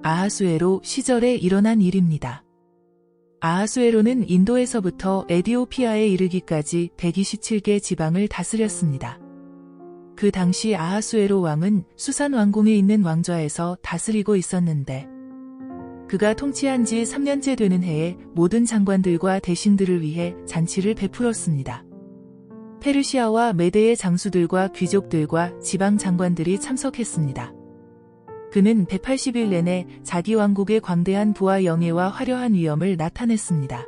아하수에로 시절에 일어난 일입니다. 아하수에로는 인도에서부터 에디오피아에 이르기까지 127개 지방을 다스렸습니다. 그 당시 아하수에로 왕은 수산 왕궁에 있는 왕좌에서 다스리고 있었는데 그가 통치한 지 3년째 되는 해에 모든 장관들과 대신들을 위해 잔치를 베풀었습니다. 페르시아와 메대의 장수들과 귀족들과 지방 장관들이 참석했습니다. 그는 180일 내내 자기 왕국의 광대한 부와 영예와 화려한 위엄을 나타냈습니다.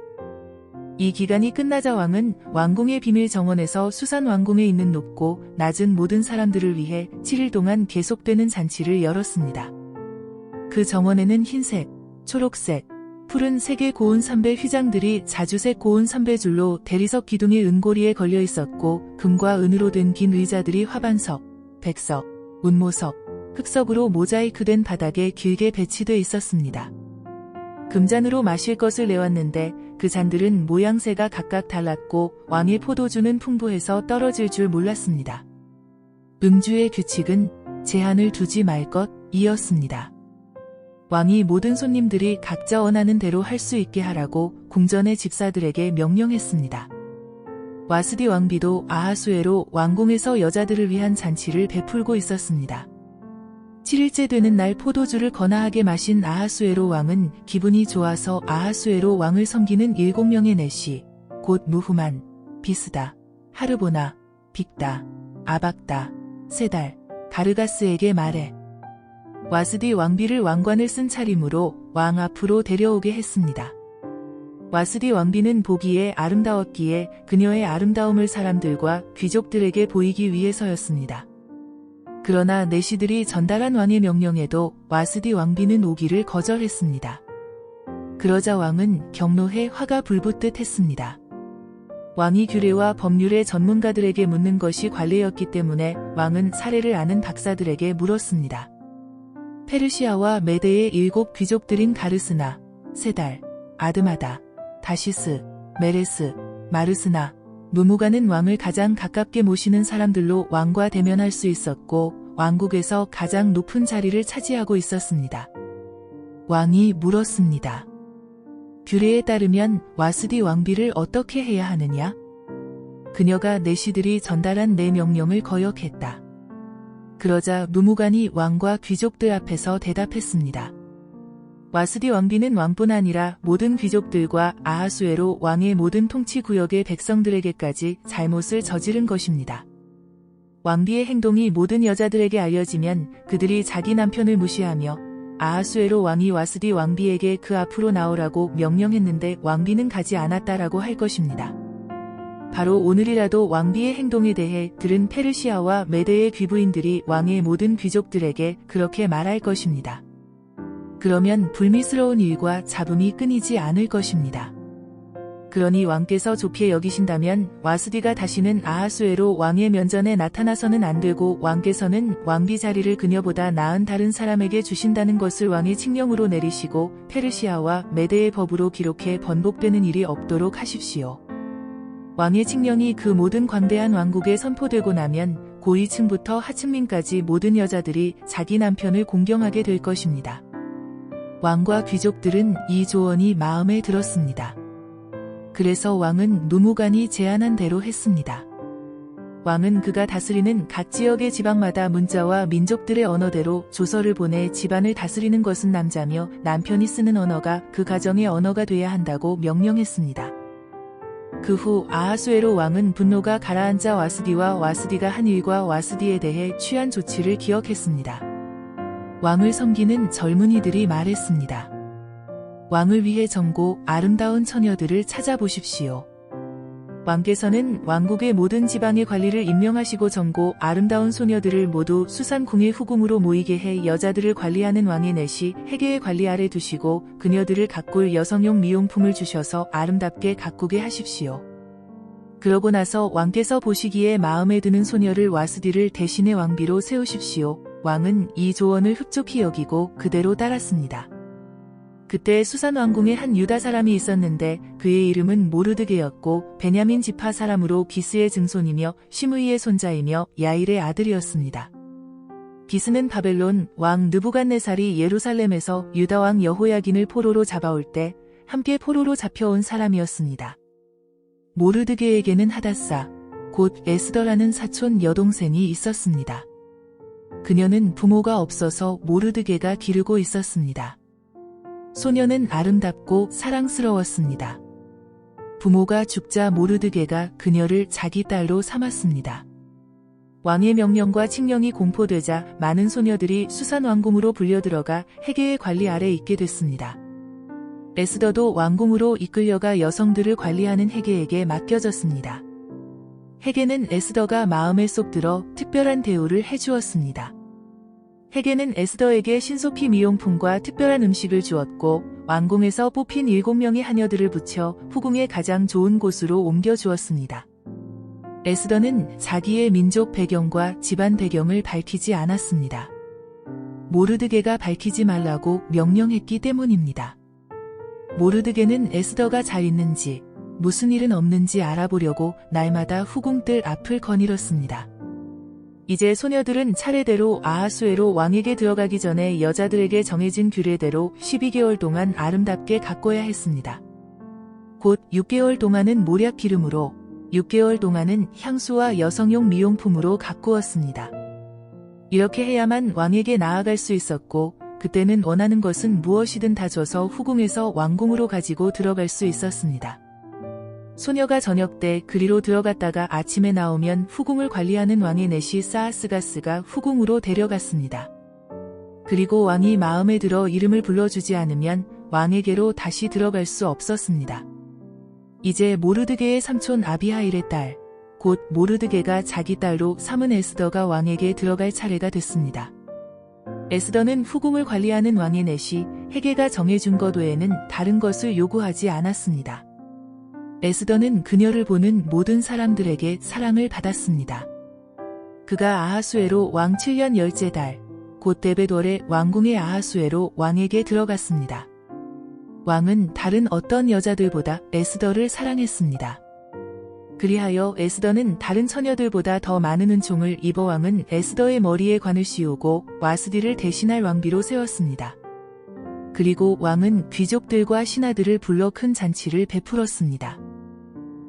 이 기간이 끝나자 왕은 왕궁의 비밀 정원에서 수산 왕궁에 있는 높고 낮은 모든 사람들을 위해 7일 동안 계속되는 잔치를 열었습니다. 그 정원에는 흰색, 초록색, 푸른 색의 고운 삼배 휘장들이 자주색 고운 삼배줄로 대리석 기둥의 은고리에 걸려 있었고 금과 은으로 된 긴 의자들이 화반석, 백석, 운모석, 흑석으로 모자이크된 바닥에 길게 배치돼 있었습니다. 금잔으로 마실 것을 내왔는데 그 잔들은 모양새가 각각 달랐고 왕의 포도주는 풍부해서 떨어질 줄 몰랐습니다. 음주의 규칙은 제한을 두지 말 것이었습니다. 왕이 모든 손님들이 각자 원하는 대로 할 수 있게 하라고 궁전의 집사들에게 명령했습니다. 와스디 왕비도 아하수에로 왕궁에서 여자들을 위한 잔치를 베풀고 있었습니다. 7일째 되는 날 포도주를 거나하게 마신 아하수에로 왕은 기분이 좋아서 아하수에로 왕을 섬기는 7명의 내시, 곧 무후만, 비스다, 하르보나, 빅다, 아박다, 세달, 가르가스에게 말해. 와스디 왕비를 왕관을 쓴 차림으로 왕 앞으로 데려오게 했습니다. 와스디 왕비는 보기에 아름다웠기에 그녀의 아름다움을 사람들과 귀족들에게 보이기 위해서였습니다. 그러나 내시들이 전달한 왕의 명령에도 와스디 왕비는 오기를 거절했습니다. 그러자 왕은 경로해 화가 불붙듯 했습니다. 왕이 규례와 법률의 전문가들에게 묻는 것이 관례였기 때문에 왕은 사례를 아는 박사들에게 물었습니다. 페르시아와 메대의 7 귀족들인 가르스나, 세달, 아드마다, 다시스, 메레스, 마르스나, 무무가는 왕을 가장 가깝게 모시는 사람들로 왕과 대면할 수 있었고 왕국에서 가장 높은 자리를 차지하고 있었습니다. 왕이 물었습니다. 규례에 따르면 와스디 왕비를 어떻게 해야 하느냐? 그녀가 내시들이 전달한 내 명령을 거역했다. 그러자 무무간이 왕과 귀족들 앞에서 대답했습니다. 와스디 왕비는 왕뿐 아니라 모든 귀족들과 아하수에로 왕의 모든 통치 구역의 백성들에게까지 잘못을 저지른 것입니다. 왕비의 행동이 모든 여자들에게 알려지면 그들이 자기 남편을 무시하며 아하수에로 왕이 와스디 왕비에게 그 앞으로 나오라고 명령했는데 왕비는 가지 않았다라고 할 것입니다. 바로 오늘이라도 왕비의 행동에 대해 들은 페르시아와 메대의 귀부인들이 왕의 모든 귀족들에게 그렇게 말할 것입니다. 그러면 불미스러운 일과 잡음이 끊이지 않을 것입니다. 그러니 왕께서 좋게 여기신다면 와스디가 다시는 아하수에로 왕의 면전에 나타나서는 안 되고 왕께서는 왕비 자리를 그녀보다 나은 다른 사람에게 주신다는 것을 왕의 칙령으로 내리시고 페르시아와 메대의 법으로 기록해 번복되는 일이 없도록 하십시오. 왕의 칙령이 그 모든 광대한 왕국에 선포되고 나면 고위층부터 하층민까지 모든 여자들이 자기 남편을 공경하게 될 것입니다. 왕과 귀족들은 이 조언이 마음에 들었습니다. 그래서 왕은 누무간이 제안한 대로 했습니다. 왕은 그가 다스리는 각 지역의 지방마다 문자와 민족들의 언어대로 조서를 보내 집안을 다스리는 것은 남자며 남편이 쓰는 언어가 그 가정의 언어가 돼야 한다고 명령했습니다. 그 후 아하수에로 왕은 분노가 가라앉아 와스디와 와스디가 한 일과 와스디에 대해 취한 조치를 기억했습니다. 왕을 섬기는 젊은이들이 말했습니다. 왕을 위해 정고 아름다운 처녀들을 찾아보십시오. 왕께서는 왕국의 모든 지방의 관리를 임명하시고 정고 아름다운 소녀들을 모두 수산궁의 후궁으로 모이게 해 여자들을 관리하는 왕의 내시 해계의 관리 아래 두시고 그녀들을 가꿀 여성용 미용품을 주셔서 아름답게 가꾸게 하십시오. 그러고 나서 왕께서 보시기에 마음에 드는 소녀를 와스디를 대신의 왕비로 세우십시오. 왕은 이 조언을 흡족히 여기고 그대로 따랐습니다. 그때 수산 왕궁에 한 유다 사람이 있었는데 그의 이름은 모르드게였고 베냐민 지파 사람으로 기스의 증손이며 시므이의 손자이며 야일의 아들이었습니다. 기스는 바벨론 왕 느부갓네살이 예루살렘에서 유다 왕 여호야긴을 포로로 잡아올 때 함께 포로로 잡혀온 사람이었습니다. 모르드게에게는 하닷사, 곧 에스더라는 사촌 여동생이 있었습니다. 그녀는 부모가 없어서 모르드게가 기르고 있었습니다. 소녀는 아름답고 사랑스러웠습니다. 부모가 죽자 모르드게가 그녀를 자기 딸로 삼았습니다. 왕의 명령과 칙령이 공포되자 많은 소녀들이 수산 왕궁으로 불려들어가 헤게의 관리 아래 있게 됐습니다. 에스더도 왕궁으로 이끌려가 여성들을 관리하는 헤게에게 맡겨졌습니다. 헤게는 에스더가 마음에 쏙 들어 특별한 대우를 해주었습니다. 헤게는 에스더에게 신속히 미용품과 특별한 음식을 주었고 왕궁에서 뽑힌 7명의 하녀들을 붙여 후궁의 가장 좋은 곳으로 옮겨주었습니다. 에스더는 자기의 민족 배경과 집안 배경을 밝히지 않았습니다. 모르드게가 밝히지 말라고 명령했기 때문입니다. 모르드게는 에스더가 잘 있는지 무슨 일은 없는지 알아보려고 날마다 후궁들 앞을 거닐었습니다. 이제 소녀들은 차례대로 아하수에로 왕에게 들어가기 전에 여자들에게 정해진 규례대로 12개월 동안 아름답게 가꿔야 했습니다. 곧 6개월 동안은 모략 기름으로, 6개월 동안은 향수와 여성용 미용품으로 가꾸었습니다. 이렇게 해야만 왕에게 나아갈 수 있었고 그때는 원하는 것은 무엇이든 다 줘서 후궁에서 왕궁으로 가지고 들어갈 수 있었습니다. 소녀가 저녁 때 그리로 들어갔다가 아침에 나오면 후궁을 관리하는 왕의 내시 사아스가스가 후궁으로 데려갔습니다. 그리고 왕이 마음에 들어 이름을 불러주지 않으면 왕에게로 다시 들어갈 수 없었습니다. 이제 모르드게의 삼촌 아비하일의 딸, 곧 모르드게가 자기 딸로 삼은 에스더가 왕에게 들어갈 차례가 됐습니다. 에스더는 후궁을 관리하는 왕의 내시 헤게가 정해준 것 외에는 다른 것을 요구하지 않았습니다. 에스더는 그녀를 보는 모든 사람들에게 사랑을 받았습니다. 그가 아하수에로 왕 7년 10째 달, 곧 데벳월에 왕궁의 아하수에로 왕에게 들어갔습니다. 왕은 다른 어떤 여자들보다 에스더를 사랑했습니다. 그리하여 에스더는 다른 처녀들보다 더 많은 은총을 입어 왕은 에스더의 머리에 관을 씌우고 와스디를 대신할 왕비로 세웠습니다. 그리고 왕은 귀족들과 신하들을 불러 큰 잔치를 베풀었습니다.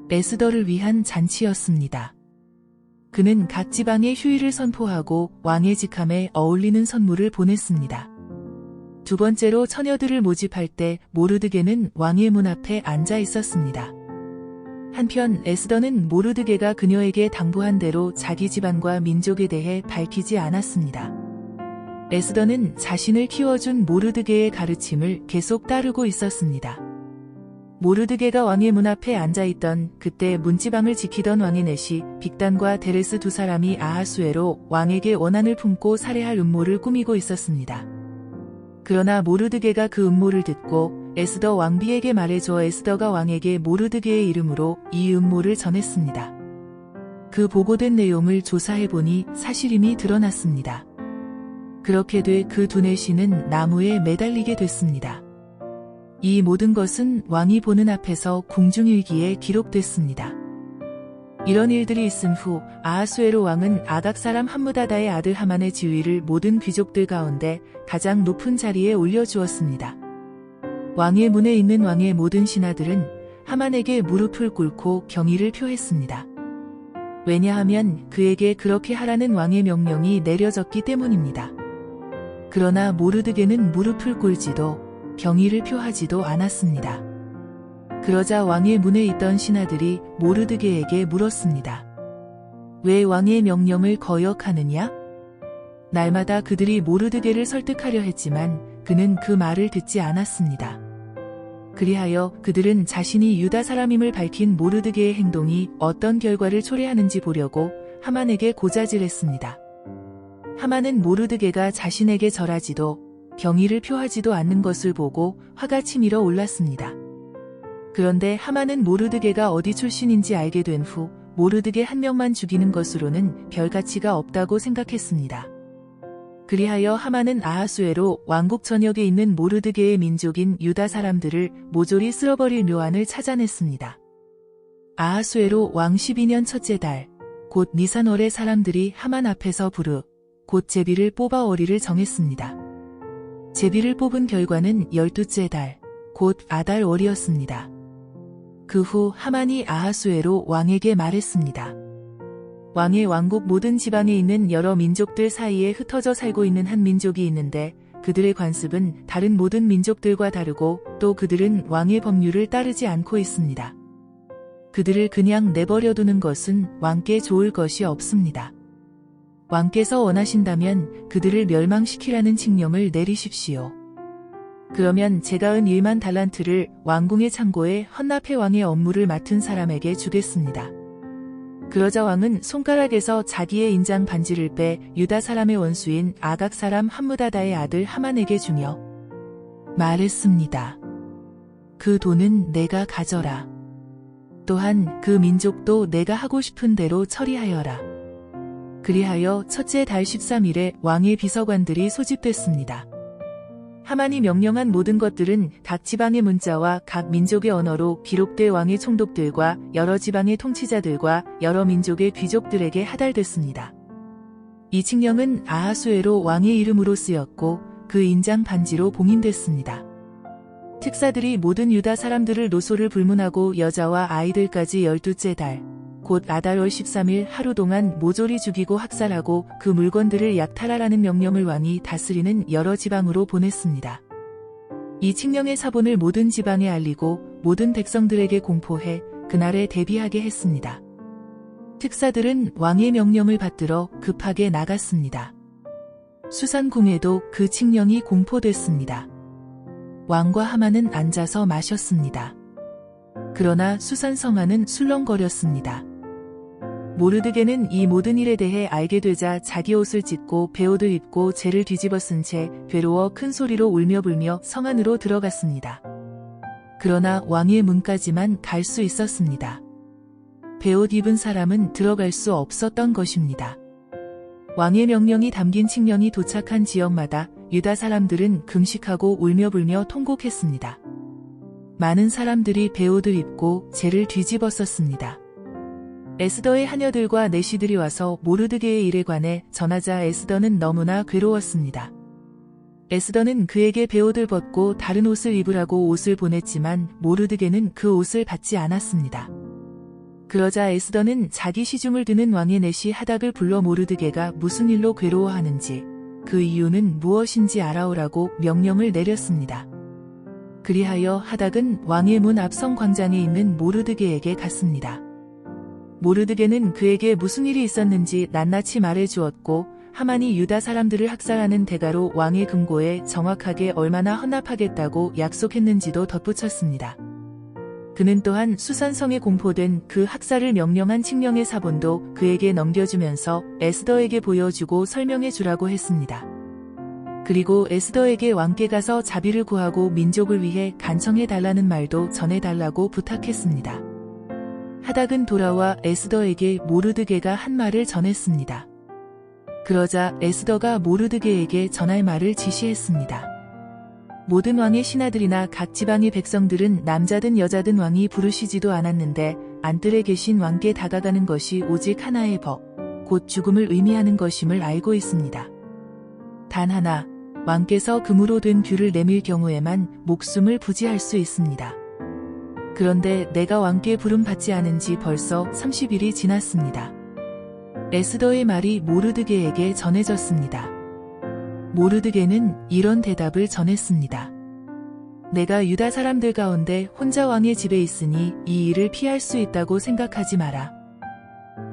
에스더를 위한 잔치였습니다. 그는 각 지방의 휴일을 선포하고 왕의 직함에 어울리는 선물을 보냈습니다. 두 번째로 처녀들을 모집할 때 모르드게는 왕의 문 앞에 앉아 있었습니다. 한편 에스더는 모르드게가 그녀에게 당부한 대로 자기 집안과 민족에 대해 밝히지 않았습니다. 에스더는 자신을 키워준 모르드게의 가르침을 계속 따르고 있었습니다. 모르드게가 왕의 문 앞에 앉아있던 그때 문지방을 지키던 왕의 내시 빅단과 데레스 두 사람이 아하수에로 왕에게 원한을 품고 살해할 음모를 꾸미고 있었습니다. 그러나 모르드게가 그 음모를 듣고 에스더 왕비에게 말해줘 에스더가 왕에게 모르드게의 이름으로 이 음모를 전했습니다. 그 보고된 내용을 조사해보니 사실임이 드러났습니다. 그렇게 돼 그 두 내시는 나무에 매달리게 됐습니다. 이 모든 것은 왕이 보는 앞에서 궁중일기에 기록됐습니다. 이런 일들이 있은 후 아하수에로 왕은 아각 사람 함무다다의 아들 하만의 지위를 모든 귀족들 가운데 가장 높은 자리에 올려주었습니다. 왕의 문에 있는 왕의 모든 신하들은 하만에게 무릎을 꿇고 경의를 표했습니다. 왜냐하면 그에게 그렇게 하라는 왕의 명령이 내려졌기 때문입니다. 그러나 모르드게는 무릎을 꿇지도 경의를 표하지도 않았습니다. 그러자 왕의 문에 있던 신하들이 모르드게에게 물었습니다. 왜 왕의 명령을 거역하느냐? 날마다 그들이 모르드게를 설득하려 했지만 그는 그 말을 듣지 않았습니다. 그리하여 그들은 자신이 유다 사람임을 밝힌 모르드게의 행동이 어떤 결과를 초래하는지 보려고 하만에게 고자질했습니다. 하만은 모르드게가 자신에게 절하지도 경의를 표하지도 않는 것을 보고 화가 치밀어 올랐습니다. 그런데 하만은 모르드게가 어디 출신인지 알게 된 후 모르드게 한 명만 죽이는 것으로는 별 가치가 없다고 생각했습니다. 그리하여 하만은 아하수에로 왕국 전역에 있는 모르드게의 민족인 유다 사람들을 모조리 쓸어버릴 묘안을 찾아냈습니다. 아하수에로 왕 12년 첫째 달, 곧 니산월의 사람들이 하만 앞에서 부르, 곧 제비를 뽑아 어리를 정했습니다. 제비를 뽑은 결과는 12째 달, 곧 아달 월이었습니다. 그 후 하만이 아하수에로 왕에게 말했습니다. 왕의 왕국 모든 지방에 있는 여러 민족들 사이에 흩어져 살고 있는 한 민족이 있는데 그들의 관습은 다른 모든 민족들과 다르고 또 그들은 왕의 법률을 따르지 않고 있습니다. 그들을 그냥 내버려 두는 것은 왕께 좋을 것이 없습니다. 왕께서 원하신다면 그들을 멸망시키라는 칙령을 내리십시오. 그러면 제가 은 1만 달란트를 왕궁의 창고에 헌납해 왕의 업무를 맡은 사람에게 주겠습니다. 그러자 왕은 손가락에서 자기의 인장 반지를 빼 유다 사람의 원수인 아각 사람 함무다다의 아들 하만에게 주며 말했습니다. 그 돈은 내가 가져라. 또한 그 민족도 내가 하고 싶은 대로 처리하여라. 그리하여 첫째 달 13일에 왕의 비서관들이 소집됐습니다. 하만이 명령한 모든 것들은 각 지방의 문자와 각 민족의 언어로 기록돼 왕의 총독들과 여러 지방의 통치자들과 여러 민족의 귀족들에게 하달됐습니다. 이 칙령은 아하수에로 왕의 이름으로 쓰였고 그 인장 반지로 봉인됐습니다. 특사들이 모든 유다 사람들을 노소를 불문하고 여자와 아이들까지 12째 달, 곧 아달월 13일 하루 동안 모조리 죽이고 학살하고 그 물건들을 약탈하라는 명령을 왕이 다스리는 여러 지방으로 보냈습니다. 이 칙령의 사본을 모든 지방에 알리고 모든 백성들에게 공포해 그날에 대비하게 했습니다. 특사들은 왕의 명령을 받들어 급하게 나갔습니다. 수산궁에도 그 칙령이 공포됐습니다. 왕과 하만은 앉아서 마셨습니다. 그러나 수산성하는 술렁거렸습니다. 모르드게는 이 모든 일에 대해 알게 되자 자기 옷을 찢고 베옷을 입고 재를 뒤집어 쓴 채 괴로워 큰 소리로 울며 불며 성 안으로 들어갔습니다. 그러나 왕의 문까지만 갈 수 있었습니다. 베옷 입은 사람은 들어갈 수 없었던 것입니다. 왕의 명령이 담긴 칙령이 도착한 지역마다 유다 사람들은 금식하고 울며 불며 통곡했습니다. 많은 사람들이 베옷을 입고 재를 뒤집어 썼습니다. 에스더의 하녀들과 내시들이 와서 모르드게의 일에 관해 전하자 에스더는 너무나 괴로웠습니다. 에스더는 그에게 베옷을 벗고 다른 옷을 입으라고 옷을 보냈지만 모르드게는 그 옷을 받지 않았습니다. 그러자 에스더는 자기 시중을 드는 왕의 내시 하닥을 불러 모르드게가 무슨 일로 괴로워하는지 그 이유는 무엇인지 알아오라고 명령을 내렸습니다. 그리하여 하닥은 왕의 문 앞 성 광장에 있는 모르드게에게 갔습니다. 모르드게는 그에게 무슨 일이 있었는지 낱낱이 말해 주었고 하만이 유다 사람들을 학살하는 대가로 왕의 금고에 정확하게 얼마나 헌납하겠다고 약속했는지도 덧붙였습니다. 그는 또한 수산성에 공포된 그 학살을 명령한 칙령의 사본도 그에게 넘겨주면서 에스더에게 보여주고 설명해 주라고 했습니다. 그리고 에스더에게 왕께 가서 자비를 구하고 민족을 위해 간청해 달라는 말도 전해달라고 부탁했습니다. 하닥은 돌아와 에스더에게 모르드게가 한 말을 전했습니다. 그러자 에스더가 모르드게에게 전할 말을 지시했습니다. 모든 왕의 신하들이나 각 지방의 백성들은 남자든 여자든 왕이 부르시지도 않았는데 안뜰에 계신 왕께 다가가는 것이 오직 하나의 법, 곧 죽음을 의미하는 것임을 알고 있습니다. 단 하나, 왕께서 금으로 된 귤을 내밀 경우에만 목숨을 부지할 수 있습니다. 그런데 내가 왕께 부름받지 않은 지 벌써 30일이 지났습니다. 에스더의 말이 모르드게에게 전해졌습니다. 모르드게는 이런 대답을 전했습니다. 내가 유다 사람들 가운데 혼자 왕의 집에 있으니 이 일을 피할 수 있다고 생각하지 마라.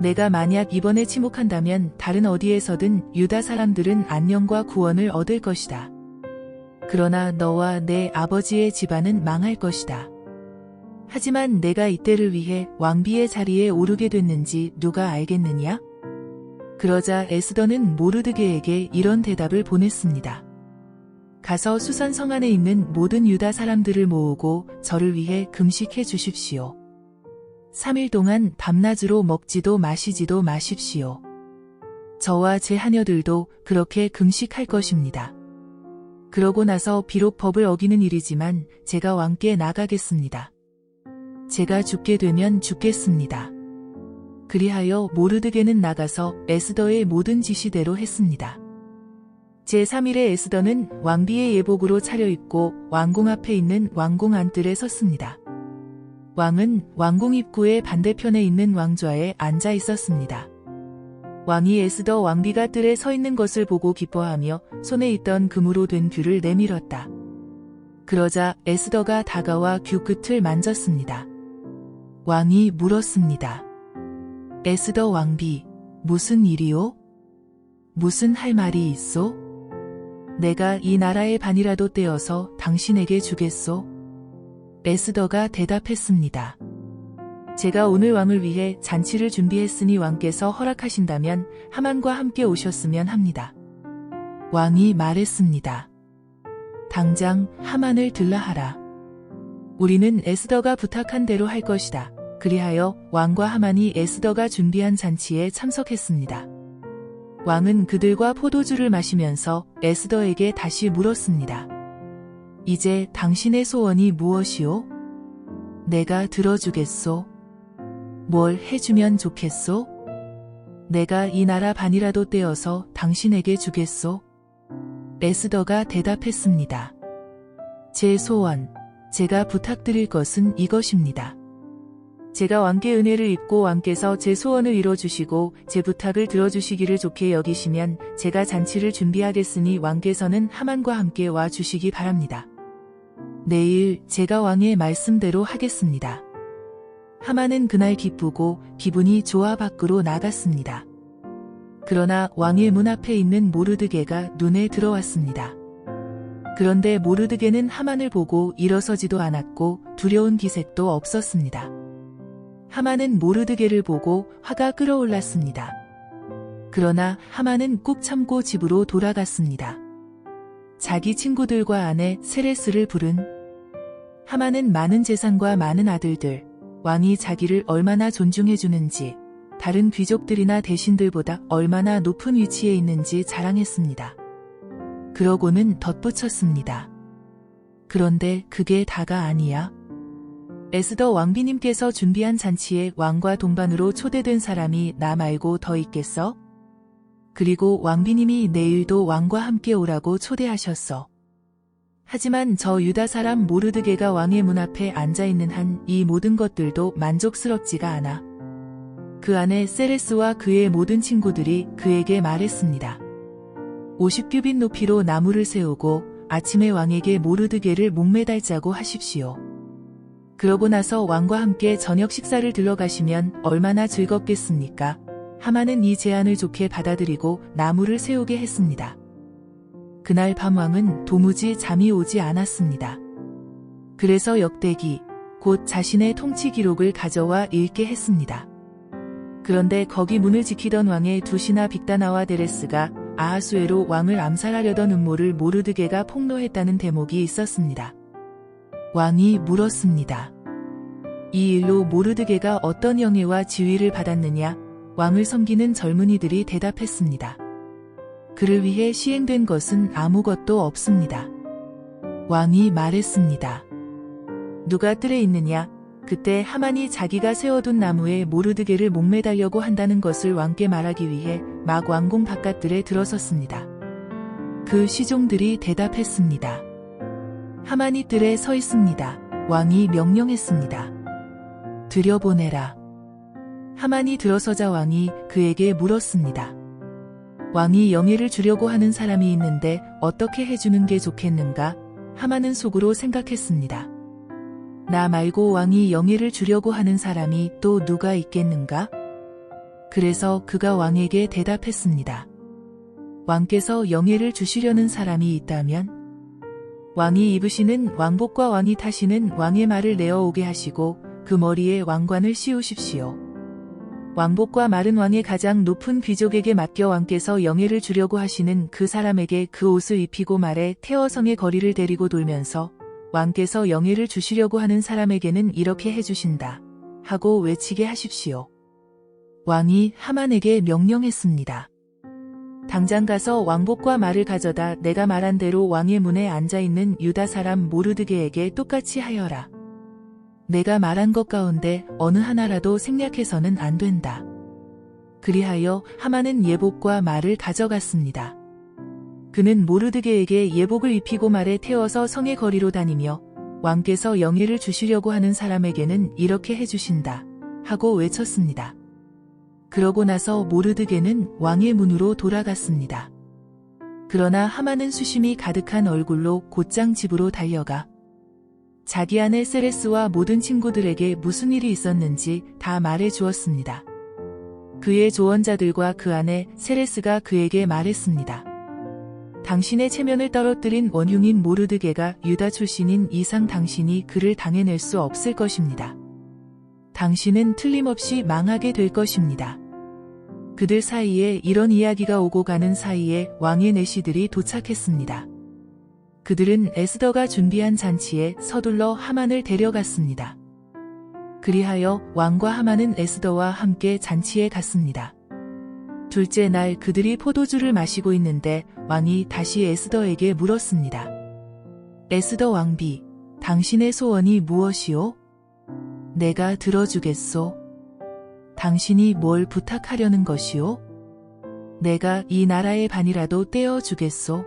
내가 만약 이번에 침묵한다면 다른 어디에서든 유다 사람들은 안녕과 구원을 얻을 것이다. 그러나 너와 내 아버지의 집안은 망할 것이다. 하지만 내가 이때를 위해 왕비의 자리에 오르게 됐는지 누가 알겠느냐? 그러자 에스더는 모르드게에게 이런 대답을 보냈습니다. 가서 수산성 안에 있는 모든 유다 사람들을 모으고 저를 위해 금식해 주십시오. 3일 동안 밤낮으로 먹지도 마시지도 마십시오. 저와 제 하녀들도 그렇게 금식할 것입니다. 그러고 나서 비록 법을 어기는 일이지만 제가 왕께 나가겠습니다. 제가 죽게 되면 죽겠습니다. 그리하여 모르드게는 나가서 에스더의 모든 지시대로 했습니다. 제3일에 에스더는 왕비의 예복으로 차려입고 왕궁 앞에 있는 왕궁 안뜰에 섰습니다. 왕은 왕궁 입구의 반대편에 있는 왕좌에 앉아 있었습니다. 왕이 에스더 왕비가 뜰에 서 있는 것을 보고 기뻐하며 손에 있던 금으로 된 귤을 내밀었다. 그러자 에스더가 다가와 귤 끝을 만졌습니다. 왕이 물었습니다. 에스더 왕비, 무슨 일이오? 무슨 할 말이 있소? 내가 이 나라의 반이라도 떼어서 당신에게 주겠소? 에스더가 대답했습니다. 제가 오늘 왕을 위해 잔치를 준비했으니 왕께서 허락하신다면 하만과 함께 오셨으면 합니다. 왕이 말했습니다. 당장 하만을 들라하라. 우리는 에스더가 부탁한 대로 할 것이다. 그리하여 왕과 하만이 에스더가 준비한 잔치에 참석했습니다. 왕은 그들과 포도주를 마시면서 에스더에게 다시 물었습니다. 이제 당신의 소원이 무엇이오? 내가 들어주겠소. 뭘 해주면 좋겠소? 내가 이 나라 반이라도 떼어서 당신에게 주겠소. 에스더가 대답했습니다. 제 소원, 제가 부탁드릴 것은 이것입니다. 제가 왕께 은혜를 입고 왕께서 제 소원을 이뤄주시고 제 부탁을 들어주시기를 좋게 여기시면 제가 잔치를 준비하겠으니 왕께서는 하만과 함께 와 주시기 바랍니다. 내일 제가 왕의 말씀대로 하겠습니다. 하만은 그날 기쁘고 기분이 좋아 밖으로 나갔습니다. 그러나 왕의 문 앞에 있는 모르드게가 눈에 들어왔습니다. 그런데 모르드게는 하만을 보고 일어서지도 않았고 두려운 기색도 없었습니다. 하만은 모르드게를 보고 화가 끓어올랐습니다. 그러나 하만은 꾹 참고 집으로 돌아갔습니다. 자기 친구들과 아내 세레스를 부른 하만은 많은 재산과 많은 아들들, 왕이 자기를 얼마나 존중해주는지, 다른 귀족들이나 대신들보다 얼마나 높은 위치에 있는지 자랑했습니다. 그러고는 덧붙였습니다. 그런데 그게 다가 아니야. 에스더 왕비님께서 준비한 잔치에 왕과 동반으로 초대된 사람이 나 말고 더 있겠어? 그리고 왕비님이 내일도 왕과 함께 오라고 초대하셨어. 하지만 저 유다 사람 모르드게가 왕의 문 앞에 앉아있는 한 이 모든 것들도 만족스럽지가 않아. 그 안에 세레스와 그의 모든 친구들이 그에게 말했습니다. 50규빗 높이로 나무를 세우고 아침에 왕에게 모르드게를 목매달자고 하십시오. 그러고 나서 왕과 함께 저녁 식사를 들러가시면 얼마나 즐겁겠습니까? 하만은 이 제안을 좋게 받아들이고 나무를 세우게 했습니다. 그날 밤 왕은 도무지 잠이 오지 않았습니다. 그래서 역대기, 곧 자신의 통치 기록을 가져와 읽게 했습니다. 그런데 거기 문을 지키던 왕의 두시나 빅다나와 데레스가 아하수에로 왕을 암살하려던 음모를 모르드게가 폭로했다는 대목이 있었습니다. 왕이 물었습니다. 이 일로 모르드게가 어떤 영예와 지위를 받았느냐? 왕을 섬기는 젊은이들이 대답했습니다. 그를 위해 시행된 것은 아무것도 없습니다. 왕이 말했습니다. 누가 뜰에 있느냐? 그때 하만이 자기가 세워둔 나무에 모르드게를 목매달려고 한다는 것을 왕께 말하기 위해 막 왕궁 바깥들에 들어섰습니다. 그 시종들이 대답했습니다. 하만이 뜰에 서 있습니다. 왕이 명령했습니다. 들여보내라. 하만이 들어서자 왕이 그에게 물었습니다. 왕이 영예를 주려고 하는 사람이 있는데 어떻게 해주는 게 좋겠는가? 하만은 속으로 생각했습니다. 나 말고 왕이 영예를 주려고 하는 사람이 또 누가 있겠는가? 그래서 그가 왕에게 대답했습니다. 왕께서 영예를 주시려는 사람이 있다면? 왕이 입으시는 왕복과 왕이 타시는 왕의 말을 내어오게 하시고 그 머리에 왕관을 씌우십시오. 왕복과 말은 왕의 가장 높은 귀족에게 맡겨 왕께서 영예를 주려고 하시는 그 사람에게 그 옷을 입히고 말에 태어성의 거리를 데리고 돌면서 왕께서 영예를 주시려고 하는 사람에게는 이렇게 해주신다 하고 외치게 하십시오. 왕이 하만에게 명령했습니다. 당장 가서 왕복과 말을 가져다 내가 말한 대로 왕의 문에 앉아있는 유다 사람 모르드게에게 똑같이 하여라. 내가 말한 것 가운데 어느 하나라도 생략해서는 안 된다. 그리하여 하만은 예복과 말을 가져갔습니다. 그는 모르드게에게 예복을 입히고 말에 태워서 성의 거리로 다니며 왕께서 영예를 주시려고 하는 사람에게는 이렇게 해주신다 하고 외쳤습니다. 그러고 나서 모르드게는 왕의 문으로 돌아갔습니다. 그러나 하만은 수심이 가득한 얼굴로 곧장 집으로 달려가 자기 아내 세레스와 모든 친구들에게 무슨 일이 있었는지 다 말해 주었습니다. 그의 조언자들과 그 아내 세레스가 그에게 말했습니다. 당신의 체면을 떨어뜨린 원흉인 모르드게가 유다 출신인 이상 당신이 그를 당해낼 수 없을 것입니다. 당신은 틀림없이 망하게 될 것입니다. 그들 사이에 이런 이야기가 오고 가는 사이에 왕의 내시들이 도착했습니다. 그들은 에스더가 준비한 잔치에 서둘러 하만을 데려갔습니다. 그리하여 왕과 하만은 에스더와 함께 잔치에 갔습니다. 둘째 날 그들이 포도주를 마시고 있는데 왕이 다시 에스더에게 물었습니다. 에스더 왕비, 당신의 소원이 무엇이오? 내가 들어주겠소. 당신이 뭘 부탁하려는 것이오? 내가 이 나라의 반이라도 떼어주겠소.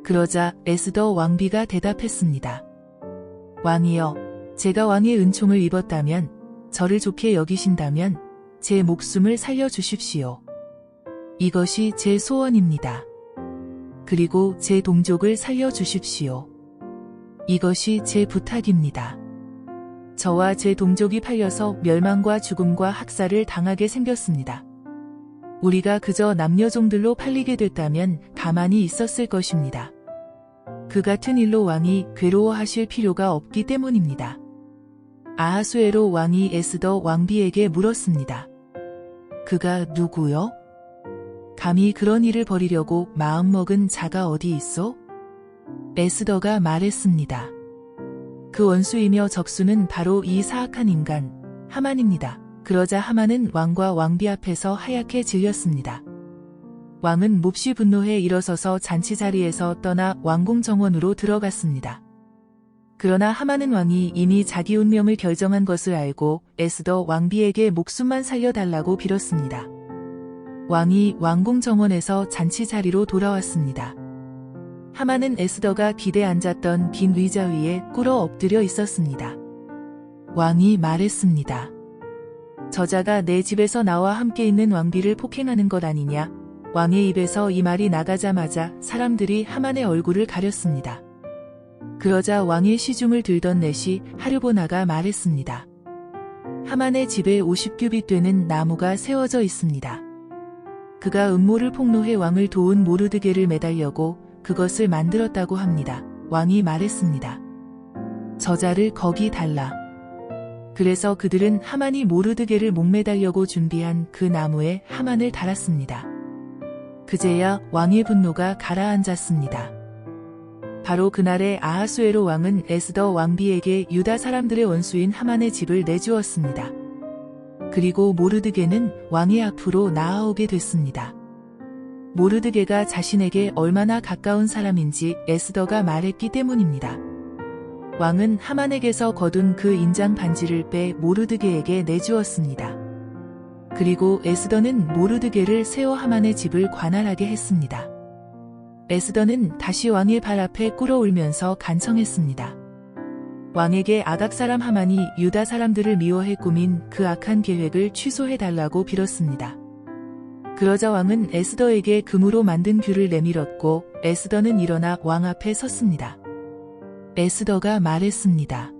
그러자 에스더 왕비가 대답했습니다. 왕이여, 제가 왕의 은총을 입었다면, 저를 좋게 여기신다면 제 목숨을 살려주십시오. 이것이 제 소원입니다. 그리고 제 동족을 살려주십시오. 이것이 제 부탁입니다. 저와 제 동족이 팔려서 멸망과 죽음과 학살을 당하게 생겼습니다. 우리가 그저 남녀종들로 팔리게 됐다면 가만히 있었을 것입니다. 그 같은 일로 왕이 괴로워하실 필요가 없기 때문입니다. 아하수에로 왕이 에스더 왕비에게 물었습니다. 그가 누구요? 감히 그런 일을 벌이려고 마음먹은 자가 어디 있어? 에스더가 말했습니다. 그 원수이며 적수는 바로 이 사악한 인간, 하만입니다. 그러자 하만은 왕과 왕비 앞에서 하얗게 질렸습니다. 왕은 몹시 분노해 일어서서 잔치 자리에서 떠나 왕궁 정원으로 들어갔습니다. 그러나 하만은 왕이 이미 자기 운명을 결정한 것을 알고 에스더 왕비에게 목숨만 살려달라고 빌었습니다. 왕이 왕궁 정원에서 잔치 자리로 돌아왔습니다. 하만은 에스더가 기대 앉았던 긴 의자 위에 꿇어 엎드려 있었습니다. 왕이 말했습니다. 저자가 내 집에서 나와 함께 있는 왕비를 폭행하는 것 아니냐? 왕의 입에서 이 말이 나가자마자 사람들이 하만의 얼굴을 가렸습니다. 그러자 왕의 시중을 들던 넷이 하르보나가 말했습니다. 하만의 집에 50규빗 되는 나무가 세워져 있습니다. 그가 음모를 폭로해 왕을 도운 모르드게를 매달려고 그것을 만들었다고 합니다. 왕이 말했습니다. 저자를 거기 달라. 그래서 그들은 하만이 모르드게를 목매달려고 준비한 그 나무에 하만을 달았습니다. 그제야 왕의 분노가 가라앉았습니다. 바로 그날에 아하수에로 왕은 에스더 왕비에게 유다 사람들의 원수인 하만의 집을 내주었습니다. 그리고 모르드게는 왕의 앞으로 나아오게 됐습니다. 모르드게가 자신에게 얼마나 가까운 사람인지 에스더가 말했기 때문입니다. 왕은 하만에게서 거둔 그 인장 반지를 빼 모르드게에게 내주었습니다. 그리고 에스더는 모르드게를 세워 하만의 집을 관할하게 했습니다. 에스더는 다시 왕의 발 앞에 꿇어 울면서 간청했습니다. 왕에게 아각 사람 하만이 유다 사람들을 미워해 꾸민 그 악한 계획을 취소해달라고 빌었습니다. 그러자 왕은 에스더에게 금으로 만든 귤을 내밀었고 에스더는 일어나 왕 앞에 섰습니다. 에스더가 말했습니다.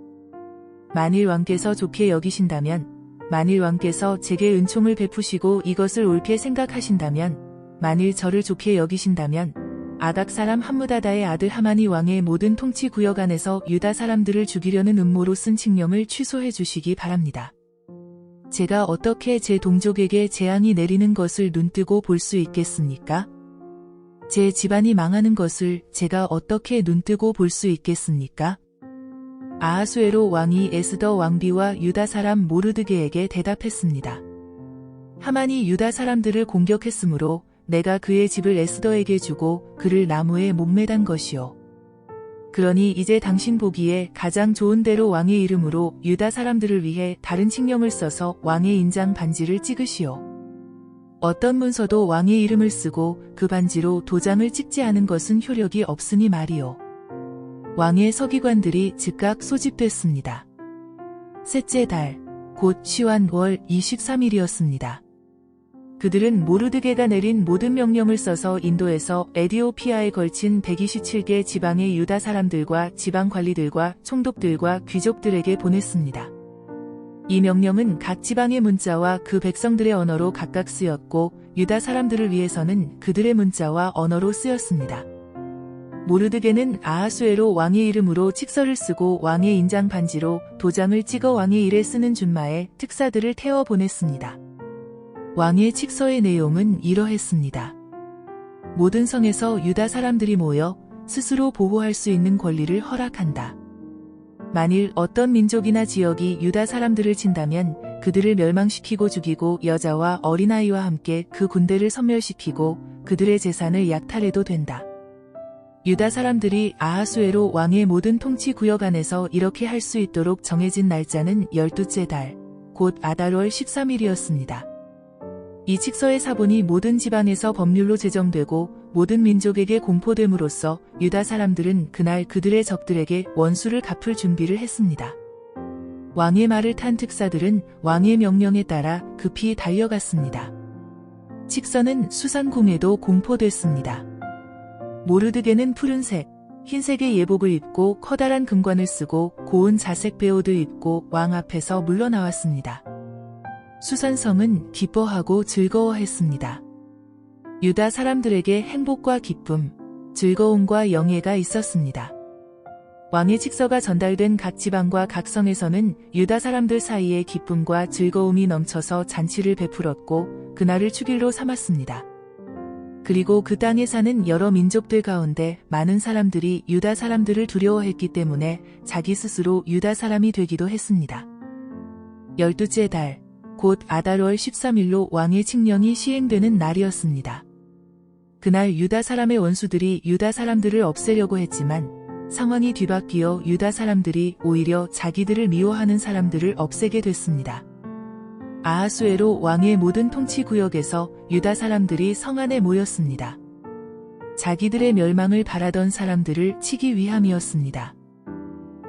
만일 왕께서 좋게 여기신다면, 만일 왕께서 제게 은총을 베푸시고 이것을 옳게 생각하신다면, 만일 저를 좋게 여기신다면 아각 사람 함무다다의 아들 하만이 왕의 모든 통치 구역 안에서 유다 사람들을 죽이려는 음모로 쓴 칙령을 취소해 주시기 바랍니다. 제가 어떻게 제 동족에게 재앙이 내리는 것을 눈뜨고 볼 수 있겠습니까? 제 집안이 망하는 것을 제가 어떻게 눈뜨고 볼 수 있겠습니까? 아하수에로 왕이 에스더 왕비와 유다 사람 모르드게에게 대답했습니다. 하만이 유다 사람들을 공격했으므로 내가 그의 집을 에스더에게 주고 그를 나무에 목매단 것이요. 그러니 이제 당신 보기에 가장 좋은 대로 왕의 이름으로 유다 사람들을 위해 다른 칙령을 써서 왕의 인장 반지를 찍으시오. 어떤 문서도 왕의 이름을 쓰고 그 반지로 도장을 찍지 않은 것은 효력이 없으니 말이오. 왕의 서기관들이 즉각 소집됐습니다. 셋째 달, 곧 시완월 23일이었습니다. 그들은 모르드게가 내린 모든 명령을 써서 인도에서 에디오피아에 걸친 127개 지방의 유다 사람들과 지방 관리들과 총독들과 귀족들에게 보냈습니다. 이 명령은 각 지방의 문자와 그 백성들의 언어로 각각 쓰였고 유다 사람들을 위해서는 그들의 문자와 언어로 쓰였습니다. 모르드게는 아하수에로 왕의 이름으로 칙서를 쓰고 왕의 인장 반지로 도장을 찍어 왕의 일에 쓰는 준마에 특사들을 태워 보냈습니다. 왕의 칙서의 내용은 이러했습니다. 모든 성에서 유다 사람들이 모여 스스로 보호할 수 있는 권리를 허락한다. 만일 어떤 민족이나 지역이 유다 사람들을 친다면 그들을 멸망시키고 죽이고 여자와 어린아이와 함께 그 군대를 섬멸시키고 그들의 재산을 약탈해도 된다. 유다 사람들이 아하수에로 왕의 모든 통치 구역 안에서 이렇게 할 수 있도록 정해진 날짜는 12째 달, 곧 아달월 13일이었습니다. 이 칙서의 사본이 모든 지방에서 법률로 제정되고 모든 민족에게 공포됨으로써 유다 사람들은 그날 그들의 적들에게 원수를 갚을 준비를 했습니다. 왕의 말을 탄 특사들은 왕의 명령에 따라 급히 달려갔습니다. 칙서는 수산궁에도 공포됐습니다. 모르드게는 푸른색, 흰색의 예복을 입고 커다란 금관을 쓰고 고운 자색 베옷을 입고 왕 앞에서 물러나왔습니다. 수산성은 기뻐하고 즐거워했습니다. 유다 사람들에게 행복과 기쁨, 즐거움과 영예가 있었습니다. 왕의 칙서가 전달된 각 지방과 각 성에서는 유다 사람들 사이에 기쁨과 즐거움이 넘쳐서 잔치를 베풀었고 그날을 축일로 삼았습니다. 그리고 그 땅에 사는 여러 민족들 가운데 많은 사람들이 유다 사람들을 두려워했기 때문에 자기 스스로 유다 사람이 되기도 했습니다. 12째 달, 곧 아달월 13일로 왕의 칙령이 시행되는 날이었습니다. 그날 유다 사람의 원수들이 유다 사람들을 없애려고 했지만 상황이 뒤바뀌어 유다 사람들이 오히려 자기들을 미워하는 사람들을 없애게 됐습니다. 아하수에로 왕의 모든 통치 구역에서 유다 사람들이 성 안에 모였습니다. 자기들의 멸망을 바라던 사람들을 치기 위함이었습니다.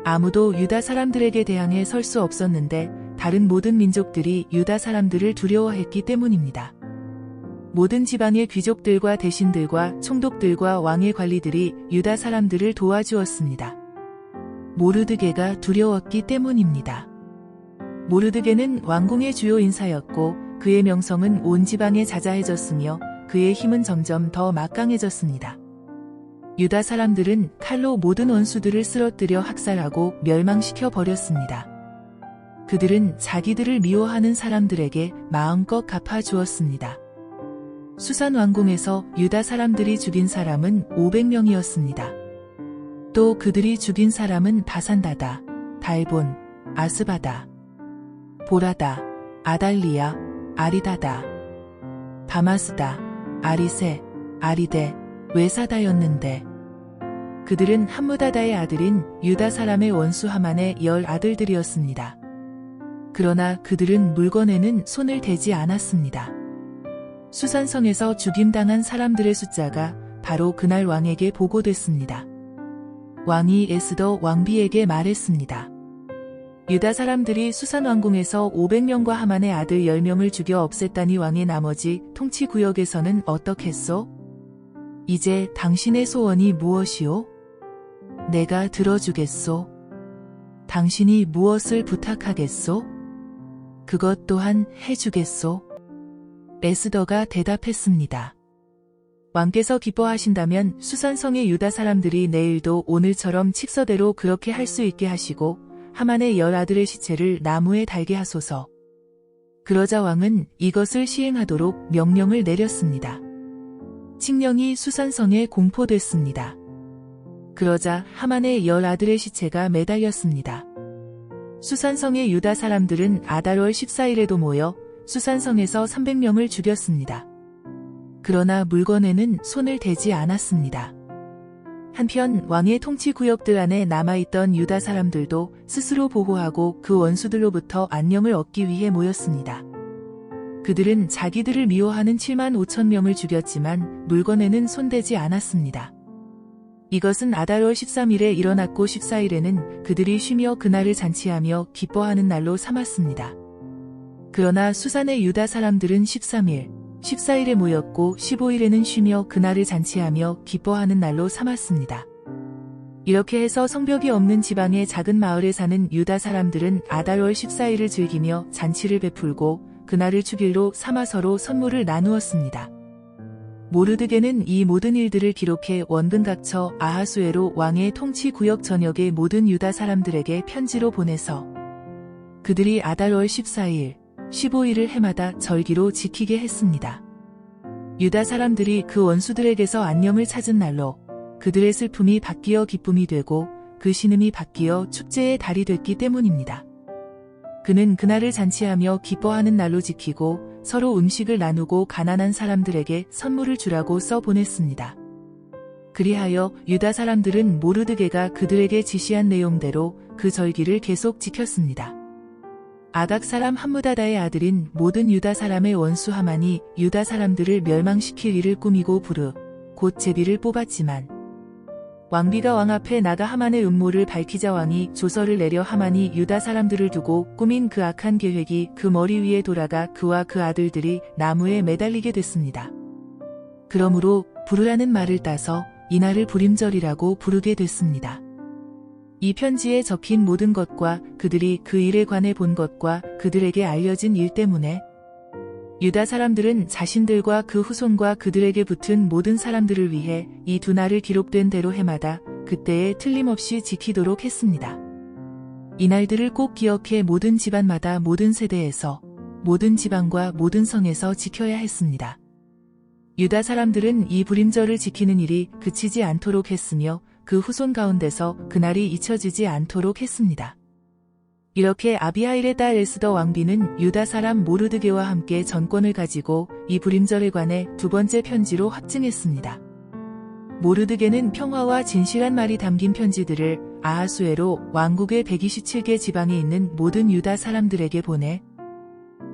아무도 유다 사람들에게 대항해 설 수 없었는데 다른 모든 민족들이 유다 사람들을 두려워했기 때문입니다. 모든 지방의 귀족들과 대신들과 총독들과 왕의 관리들이 유다 사람들을 도와주었습니다. 모르드게가 두려웠기 때문입니다. 모르드게는 왕궁의 주요 인사였고 그의 명성은 온 지방에 자자해졌으며 그의 힘은 점점 더 막강해졌습니다. 유다 사람들은 칼로 모든 원수들을 쓰러뜨려 학살하고 멸망시켜 버렸습니다. 그들은 자기들을 미워하는 사람들에게 마음껏 갚아주었습니다. 수산 왕궁에서 유다 사람들이 죽인 사람은 500명이었습니다. 또 그들이 죽인 사람은 바산다다, 달본, 아스바다, 보라다, 아달리아, 아리다다, 바마스다, 아리세, 아리데, 외사다였는데 그들은 함무다다의 아들인 유다 사람의 원수 하만의 10 아들들이었습니다. 그러나 그들은 물건에는 손을 대지 않았습니다. 수산성에서 죽임당한 사람들의 숫자가 바로 그날 왕에게 보고됐습니다. 왕이 에스더 왕비에게 말했습니다. 유다 사람들이 수산 왕궁에서 500명과 하만의 아들 10명을 죽여 없앴다니 왕의 나머지 통치 구역에서는 어떻겠소? 이제 당신의 소원이 무엇이오? 내가 들어주겠소. 당신이 무엇을 부탁하겠소? 그것 또한 해주겠소. 에스더가 대답했습니다. 왕께서 기뻐하신다면 수산성의 유다 사람들이 내일도 오늘처럼 칙서대로 그렇게 할 수 있게 하시고 하만의 10 아들의 시체를 나무에 달게 하소서. 그러자 왕은 이것을 시행하도록 명령을 내렸습니다. 칙령이 수산성에 공포됐습니다. 그러자 하만의 10 아들의 시체가 매달렸습니다. 수산성의 유다 사람들은 아달월 14일에도 모여 수산성에서 300명을 죽였습니다. 그러나 물건에는 손을 대지 않았습니다. 한편 왕의 통치 구역들 안에 남아있던 유다 사람들도 스스로 보호하고 그 원수들로부터 안녕을 얻기 위해 모였습니다. 그들은 자기들을 미워하는 7만 5천 명을 죽였지만 물건에는 손대지 않았습니다. 이것은 아달월 13일에 일어났고 14일에는 그들이 쉬며 그날을 잔치하며 기뻐하는 날로 삼았습니다. 그러나 수산의 유다 사람들은 13일, 14일에 모였고 15일에는 쉬며 그날을 잔치하며 기뻐하는 날로 삼았습니다. 이렇게 해서 성벽이 없는 지방의 작은 마을에 사는 유다 사람들은 아달월 14일을 즐기며 잔치를 베풀고 그날을 축일로 삼아 서로 선물을 나누었습니다. 모르드게는 이 모든 일들을 기록해 원근각처 아하수에로 왕의 통치 구역 전역의 모든 유다 사람들에게 편지로 보내서 그들이 아달월 14일, 15일을 해마다 절기로 지키게 했습니다. 유다 사람들이 그 원수들에게서 안녕을 찾은 날로 그들의 슬픔이 바뀌어 기쁨이 되고 그 신음이 바뀌어 축제의 달이 됐기 때문입니다. 그는 그날을 잔치하며 기뻐하는 날로 지키고 서로 음식을 나누고 가난한 사람들에게 선물을 주라고 써 보냈습니다. 그리하여 유다 사람들은 모르드게가 그들에게 지시한 내용대로 그 절기를 계속 지켰습니다. 아각 사람 함무다다의 아들인 모든 유다 사람의 원수 하만이 유다 사람들을 멸망시킬 일을 꾸미고 부르 곧 제비를 뽑았지만 왕비가 왕 앞에 나가 하만의 음모를 밝히자 왕이 조서를 내려 하만이 유다 사람들을 두고 꾸민 그 악한 계획이 그 머리 위에 돌아가 그와 그 아들들이 나무에 매달리게 됐습니다. 그러므로 부르라는 말을 따서 이날을 부림절이라고 부르게 됐습니다. 이 편지에 적힌 모든 것과 그들이 그 일에 관해 본 것과 그들에게 알려진 일 때문에 유다 사람들은 자신들과 그 후손과 그들에게 붙은 모든 사람들을 위해 이 두 날을 기록된 대로 해마다 그때에 틀림없이 지키도록 했습니다. 이 날들을 꼭 기억해 모든 집안마다 모든 세대에서 모든 지방과 모든 성에서 지켜야 했습니다. 유다 사람들은 이 부림절을 지키는 일이 그치지 않도록 했으며 그 후손 가운데서 그날이 잊혀지지 않도록 했습니다. 이렇게 아비하일의 딸 에스더 왕비는 유다 사람 모르드게와 함께 전권을 가지고 이 부림절에 관해 두 번째 편지로 확증했습니다. 모르드게는 평화와 진실한 말이 담긴 편지들을 아하수에로 왕국의 127개 지방에 있는 모든 유다 사람들에게 보내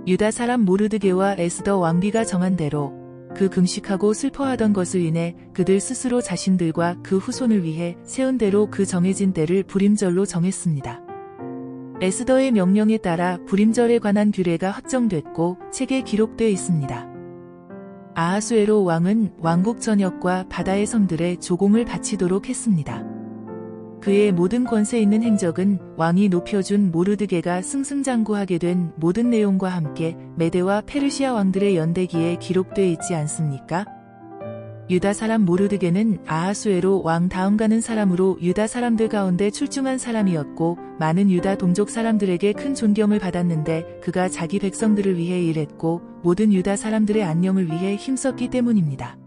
유다 사람 모르드게와 에스더 왕비가 정한 대로 그 금식하고 슬퍼하던 것을 인해 그들 스스로 자신들과 그 후손을 위해 세운 대로 그 정해진 때를 부림절로 정했습니다. 에스더의 명령에 따라 부림절에 관한 규례가 확정됐고 책에 기록되어 있습니다. 아하수에로 왕은 왕국 전역과 바다의 섬들에 조공을 바치도록 했습니다. 그의 모든 권세 있는 행적은 왕이 높여준 모르드게가 승승장구하게 된 모든 내용과 함께 메데와 페르시아 왕들의 연대기에 기록되어 있지 않습니까? 유다 사람 모르드게는 아하수에로 왕 다음 가는 사람으로 유다 사람들 가운데 출중한 사람이었고 많은 유다 동족 사람들에게 큰 존경을 받았는데 그가 자기 백성들을 위해 일했고 모든 유다 사람들의 안녕을 위해 힘썼기 때문입니다.